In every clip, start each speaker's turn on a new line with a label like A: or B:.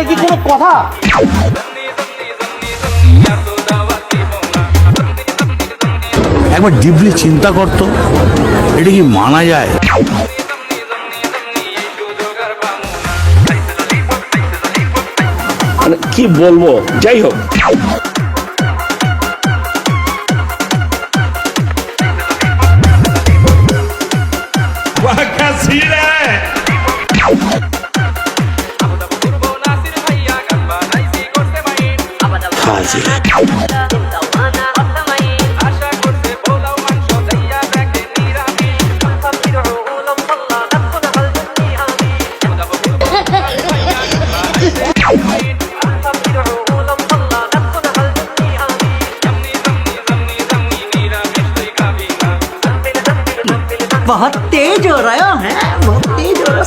A: কি কোনো কথা?
B: একবার ডিপলি চিন্তা করতো, এটা কি মানা যায়?
C: মানে কি বলবো, যাই হোক।
D: बहुत तेज हो रहा है, बहुत तेज हो रहा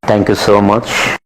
E: Thank you so much.